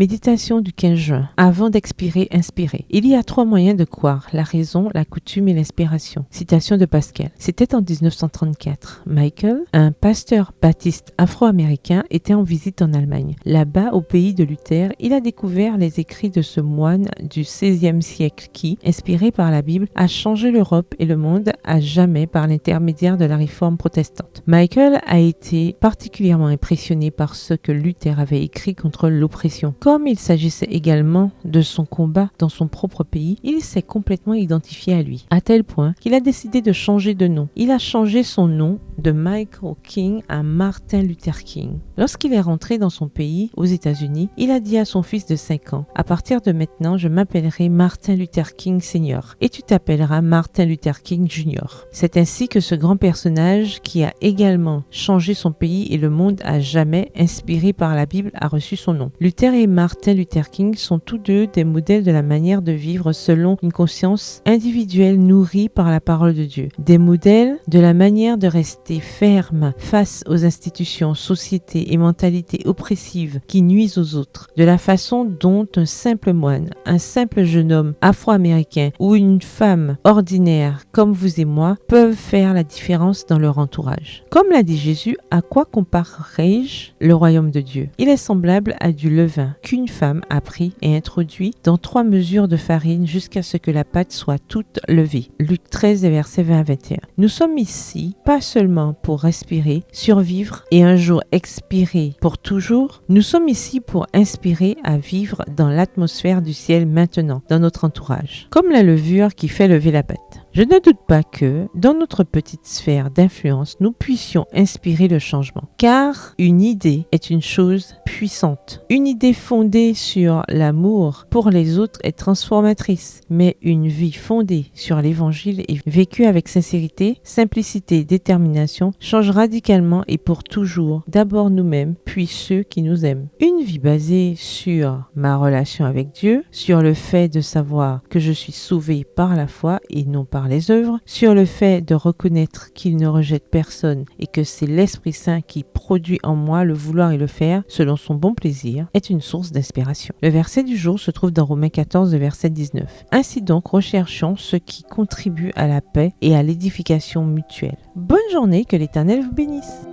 Méditation du 15 juin. Avant d'expirer, inspirer. Il y a 3 moyens de croire, la raison, la coutume et l'inspiration. Citation de Pascal. C'était en 1934. Michael, un pasteur baptiste afro-américain, était en visite en Allemagne. Là-bas, au pays de Luther, il a découvert les écrits de ce moine du XVIe siècle qui, inspiré par la Bible, a changé l'Europe et le monde à jamais par l'intermédiaire de la réforme protestante. Michael a été particulièrement impressionné par ce que Luther avait écrit contre l'oppression. Comme il s'agissait également de son combat dans son propre pays, il s'est complètement identifié à lui, à tel point qu'il a décidé de changer de nom. Il a changé son nom de Michael King à Martin Luther King. Lorsqu'il est rentré dans son pays, aux États-Unis, il a dit à son fils de 5 ans, « À partir de maintenant, je m'appellerai Martin Luther King Senior et tu t'appelleras Martin Luther King Junior. » C'est ainsi que ce grand personnage qui a également changé son pays et le monde à jamais, inspiré par la Bible, a reçu son nom. Luther et Martin Luther King sont tous deux des modèles de la manière de vivre selon une conscience individuelle nourrie par la parole de Dieu. Des modèles de la manière de rester ferme face aux institutions, sociétés et mentalités oppressives qui nuisent aux autres. De la façon dont un simple moine, un simple jeune homme afro-américain ou une femme ordinaire comme vous et moi peuvent faire la différence dans leur entourage. Comme l'a dit Jésus, à quoi comparerai-je le royaume de Dieu? Il est semblable à du levain qu'une femme a pris et introduit dans 3 mesures de farine jusqu'à ce que la pâte soit toute levée. Luc 13, versets 20 à 21. Nous sommes ici pas seulement pour respirer, survivre et un jour expirer pour toujours. Nous sommes ici pour inspirer à vivre dans l'atmosphère du ciel maintenant, dans notre entourage. Comme la levure qui fait lever la pâte. Je ne doute pas que, dans notre petite sphère d'influence, nous puissions inspirer le changement. Car une idée est une chose puissante. Une idée fondée sur l'amour pour les autres est transformatrice. Mais une vie fondée sur l'évangile et vécue avec sincérité, simplicité et détermination change radicalement et pour toujours d'abord nous-mêmes, puis ceux qui nous aiment. Une vie basée sur ma relation avec Dieu, sur le fait de savoir que je suis sauvé par la foi et non par les œuvres, sur le fait de reconnaître qu'il ne rejette personne et que c'est l'Esprit Saint qui produit en moi le vouloir et le faire selon son bon plaisir, est une source d'inspiration. Le verset du jour se trouve dans Romains 14, verset 19. Ainsi donc, recherchons ce qui contribue à la paix et à l'édification mutuelle. Bonne journée, que l'Éternel vous bénisse.